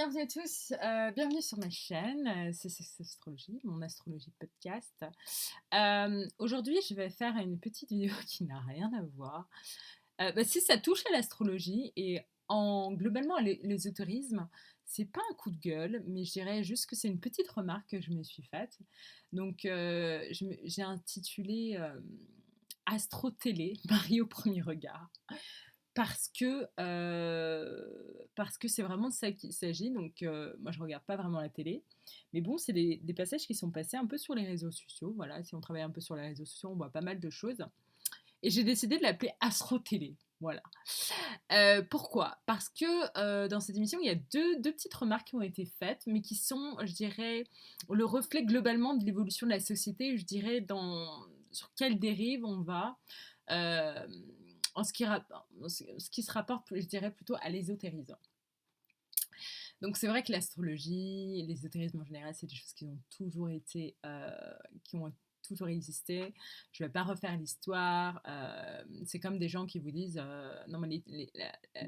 Bienvenue à tous, bienvenue sur ma chaîne, c'est Astrologie, mon astrologie podcast. Aujourd'hui, je vais faire une petite vidéo qui n'a rien à voir. Si ça touche à l'astrologie et globalement à l'ésotérisme, c'est pas un coup de gueule, mais je dirais juste que c'est une petite remarque que je me suis faite. Donc, j'ai intitulé Astro Télé, Marie au premier regard. Parce que c'est vraiment de ça qu'il s'agit. Donc, moi, je regarde pas vraiment la télé. Mais bon, c'est des passages qui sont passés un peu sur les réseaux sociaux. Voilà, si on travaille un peu sur les réseaux sociaux, on voit pas mal de choses. Et j'ai décidé de l'appeler Astro Télé. Voilà. Pourquoi? Parce que dans cette émission, il y a deux petites remarques qui ont été faites, mais qui sont, je dirais, le reflet globalement de l'évolution de la société. Je dirais sur quelle dérive on va. Euh, en ce qui se rapporte, je dirais, plutôt à l'ésotérisme. Donc c'est vrai que l'astrologie, l'ésotérisme en général, c'est des choses qui ont toujours été, qui ont toujours existé. Je ne vais pas refaire l'histoire. C'est comme des gens qui vous disent non mais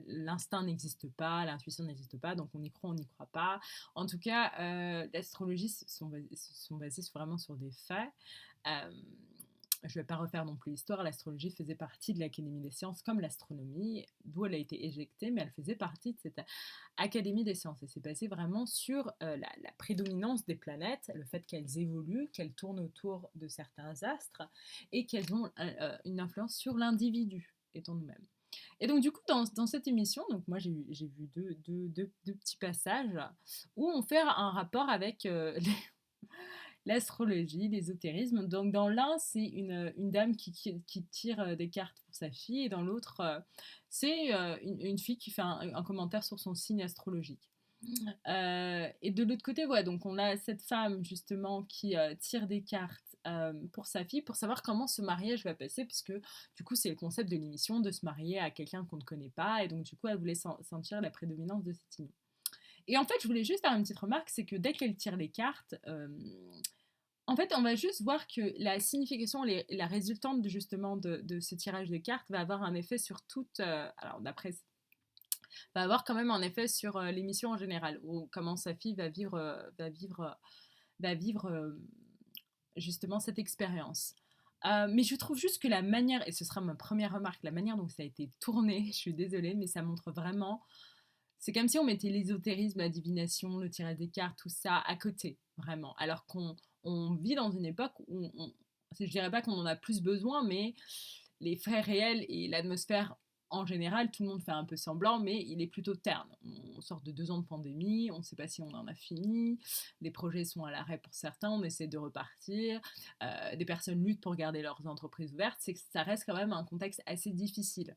l'instinct n'existe pas, l'intuition n'existe pas, donc on y croit, on n'y croit pas. En tout cas, l'astrologie sont basées vraiment sur des faits. Euh, je ne vais pas refaire non plus l'histoire, l'astrologie faisait partie de l'Académie des sciences comme l'astronomie, d'où elle a été éjectée, mais elle faisait partie de cette Académie des sciences. Et c'est basé vraiment sur la prédominance des planètes, le fait qu'elles évoluent, qu'elles tournent autour de certains astres, et qu'elles ont une influence sur l'individu, étant nous-mêmes. Et donc, du coup, dans cette émission, donc moi j'ai vu deux petits passages où on fait un rapport avec l'astrologie, l'ésotérisme. Donc dans l'un, c'est une dame qui tire des cartes pour sa fille, et dans l'autre, c'est une fille qui fait un commentaire sur son signe astrologique. Et de l'autre côté, ouais, donc on a cette femme justement qui tire des cartes pour sa fille pour savoir comment ce mariage va passer, puisque du coup c'est le concept de l'émission de se marier à quelqu'un qu'on ne connaît pas, et donc du coup elle voulait sentir la prédominance de cette union. Et en fait, je voulais juste faire une petite remarque, c'est que dès qu'elle tire les cartes, en fait, on va juste voir que la signification, la résultante justement de ce tirage de cartes va avoir un effet sur toute. Alors, d'après. Va avoir quand même un effet sur l'émission en général, ou comment sa fille va vivre justement cette expérience. Mais je trouve juste que la manière, et ce sera ma première remarque, la manière dont ça a été tourné, je suis désolée, mais ça montre vraiment. C'est comme si on mettait l'ésotérisme, la divination, le tirage des cartes, tout ça à côté, vraiment. Alors qu'on vit dans une époque où je dirais pas qu'on en a plus besoin, mais les faits réels et l'atmosphère en général, tout le monde fait un peu semblant, mais il est plutôt terne. On sort de 2 ans de pandémie, on ne sait pas si on en a fini, les projets sont à l'arrêt pour certains, on essaie de repartir, des personnes luttent pour garder leurs entreprises ouvertes, c'est que ça reste quand même un contexte assez difficile.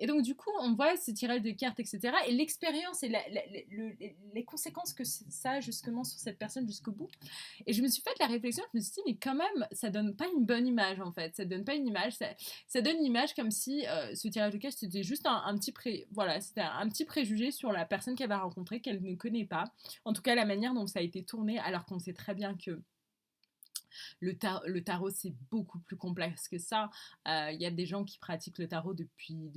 Et donc, du coup, on voit ce tirage de cartes, etc. Et l'expérience et les conséquences que ça a justement sur cette personne jusqu'au bout. Et je me suis fait la réflexion, je me suis dit, mais quand même, ça donne pas une bonne image, en fait. Ça donne pas une image, ça donne une image comme si ce tirage de cartes, c'était juste voilà, c'était un petit préjugé sur la personne qu'elle va rencontrer, qu'elle ne connaît pas. En tout cas, la manière dont ça a été tourné, alors qu'on sait très bien que le tarot, c'est beaucoup plus complexe que ça. Il y a des gens qui pratiquent le tarot depuis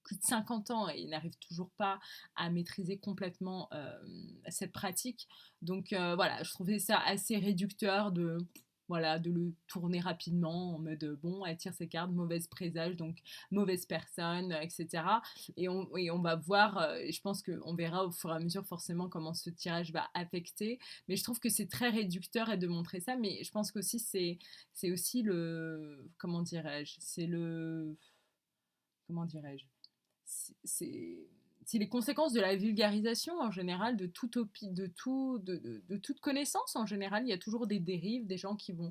plus de 50 ans et n'arrivent toujours pas à maîtriser complètement cette pratique. Donc voilà, je trouvais ça assez réducteur de le tourner rapidement en mode bon, elle tire ses cartes, mauvaise présage, donc mauvaise personne, etc. Et on va voir, je pense qu'on verra au fur et à mesure forcément comment ce tirage va affecter, mais je trouve que c'est très réducteur et de montrer ça, mais je pense qu'aussi c'est aussi le comment dirais-je, comment dirais-je, c'est c'est les conséquences de la vulgarisation en général, de toute connaissance en général. Il y a toujours des dérives, des gens qui vont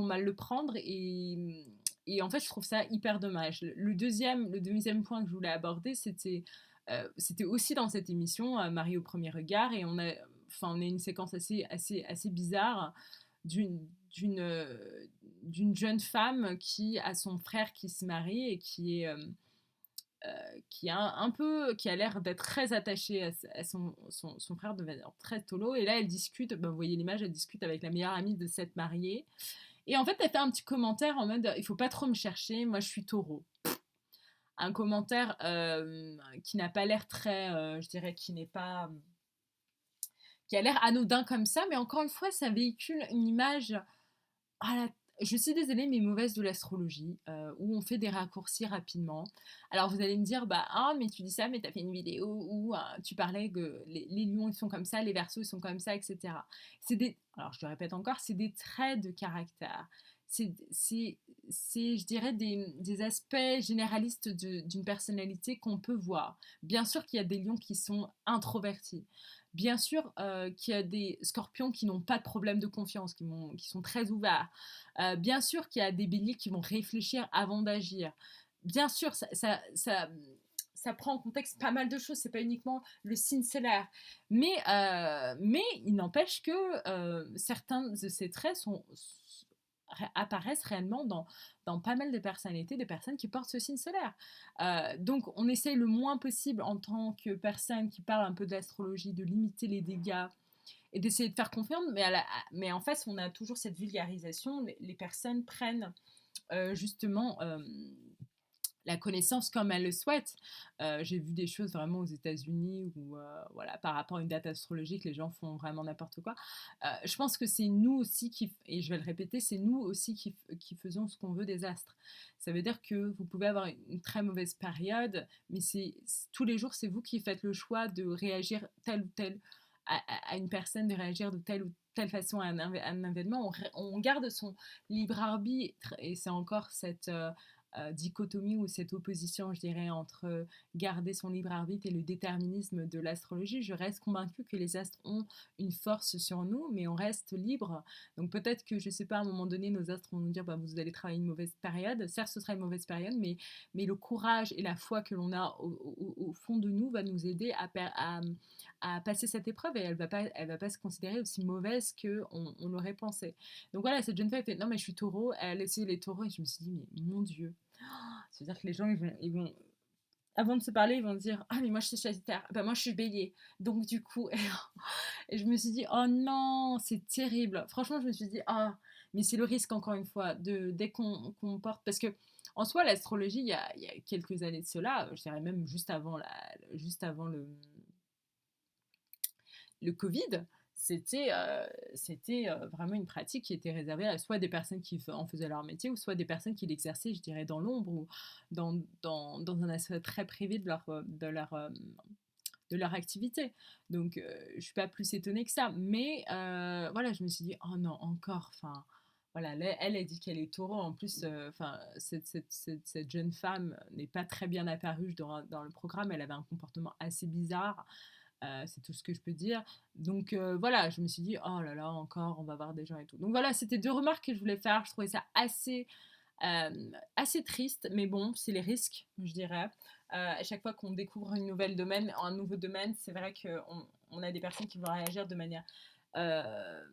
mal le prendre, et en fait, je trouve ça hyper dommage. Le deuxième point que je voulais aborder, c'était aussi dans cette émission, Marie au premier regard, et on a une séquence assez bizarre d'une d'une d'une jeune femme qui a son frère qui se marie et qui a l'air d'être très attachée à son frère de manière très tolo. Et là, elle discute, vous voyez l'image, elle discute avec la meilleure amie de cette mariée. Et en fait, elle fait un petit commentaire en mode il faut pas trop me chercher, moi je suis taureau. un commentaire qui n'a pas l'air très, je dirais, qui a l'air anodin comme ça, mais encore une fois, ça véhicule une image ah la je suis désolée, mais mauvaise de l'astrologie, où on fait des raccourcis rapidement. Alors vous allez me dire: «Bah, ah, mais tu dis ça, mais tu as fait une vidéo où, tu parlais que les lions, ils sont comme ça, les verseaux, ils sont comme ça et cetera». Alors je le répète encore, c'est des traits de caractère. C'est je dirais des aspects généralistes d'une personnalité qu'on peut voir. Bien sûr qu'il y a des lions qui sont introvertis. Bien sûr, qu'il y a des scorpions qui n'ont pas de problème de confiance, qui sont très ouverts. Bien sûr qu'il y a des béliers qui vont réfléchir avant d'agir. Bien sûr, ça prend en contexte pas mal de choses, c'est pas uniquement le signe solaire. Mais il n'empêche que certains de ces traits apparaissent réellement dans pas mal de personnalités, des personnes qui portent ce signe solaire. Donc on essaye le moins possible en tant que personne qui parle un peu d'astrologie, de limiter les dégâts et d'essayer de faire confiance, mais en fait, on a toujours cette vulgarisation. Les personnes prennent justement la connaissance comme elles le souhaitent. J'ai vu des choses vraiment aux États-Unis où, voilà, par rapport à une date astrologique, les gens font vraiment n'importe quoi. Je pense que c'est nous aussi et je vais le répéter, c'est nous aussi qui faisons ce qu'on veut des astres. Ça veut dire que vous pouvez avoir une très mauvaise période, mais tous les jours, c'est vous qui faites le choix de réagir tel ou tel à une personne, de réagir de telle ou telle façon à un événement. On garde son libre arbitre et c'est encore cette dichotomie ou cette opposition, je dirais, entre garder son libre arbitre et le déterminisme de l'astrologie. Je reste convaincue que les astres ont une force sur nous, mais on reste libre. Donc peut-être que, je ne sais pas, à un moment donné, nos astres vont nous dire, bah, vous allez travailler une mauvaise période. Certes, ce sera une mauvaise période, mais le courage et la foi que l'on a au fond de nous va nous aider à passer cette épreuve et elle va pas se considérer aussi mauvaise qu'on l'aurait pensé. Donc voilà, cette jeune femme fait non mais je suis taureau, elle a essayé les taureaux et je me suis dit mais mon Dieu, c'est-à-dire que les gens ils vont avant de se parler ils vont dire ah mais moi je suis Sagittaire, bah moi je suis Bélier, donc du coup et je me suis dit oh non c'est terrible. Franchement je me suis dit ah mais c'est le risque encore une fois dès qu'on porte parce que en soi l'astrologie il y a quelques années de cela, je dirais même juste avant le Covid, c'était vraiment une pratique qui était réservée à soit des personnes qui en faisaient leur métier, ou soit des personnes qui l'exerçaient, je dirais, dans l'ombre ou dans un aspect très privé de leur activité. Donc, je ne suis pas plus étonnée que ça. Mais voilà, je me suis dit, oh non, encore, enfin, voilà, elle dit qu'elle est taureau. En plus, enfin, cette jeune femme n'est pas très bien apparue dans le programme. Elle avait un comportement assez bizarre. C'est tout ce que je peux dire. Donc voilà, je me suis dit, oh là là, encore, on va voir des gens et tout. Donc voilà, c'était deux remarques que je voulais faire. Je trouvais ça assez triste, mais bon, c'est les risques, je dirais. À chaque fois qu'on découvre un nouveau domaine, c'est vrai qu'on a des personnes qui vont réagir euh,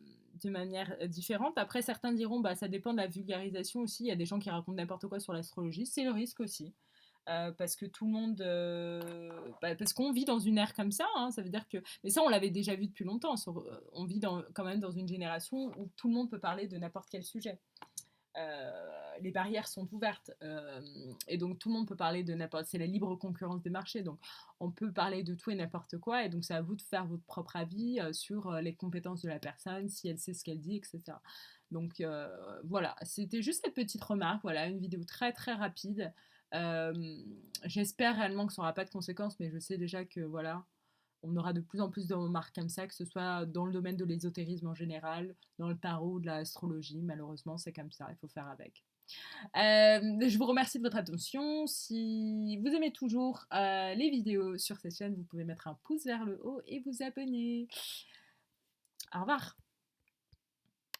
de manière différente. Après, certains diront, bah, ça dépend de la vulgarisation aussi. Il y a des gens qui racontent n'importe quoi sur l'astrologie. C'est le risque aussi. Parce que tout le monde, parce qu'on vit dans une ère comme ça, hein, ça veut dire que, mais ça on l'avait déjà vu depuis longtemps. On vit quand même dans une génération où tout le monde peut parler de n'importe quel sujet. Les barrières sont ouvertes et donc tout le monde peut parler de n'importe. C'est la libre concurrence des marchés, donc on peut parler de tout et n'importe quoi. Et donc c'est à vous de faire votre propre avis sur les compétences de la personne, si elle sait ce qu'elle dit, etc. Donc voilà, c'était juste cette petite remarque. Voilà, une vidéo très très rapide. J'espère réellement que ça n'aura pas de conséquences, mais je sais déjà que voilà, on aura de plus en plus de remarques comme ça, que ce soit dans le domaine de l'ésotérisme en général, dans le tarot, de l'astrologie. Malheureusement, c'est comme ça, il faut faire avec. Je vous remercie de votre attention. Si vous aimez toujours les vidéos sur cette chaîne, vous pouvez mettre un pouce vers le haut et vous abonner. Au revoir.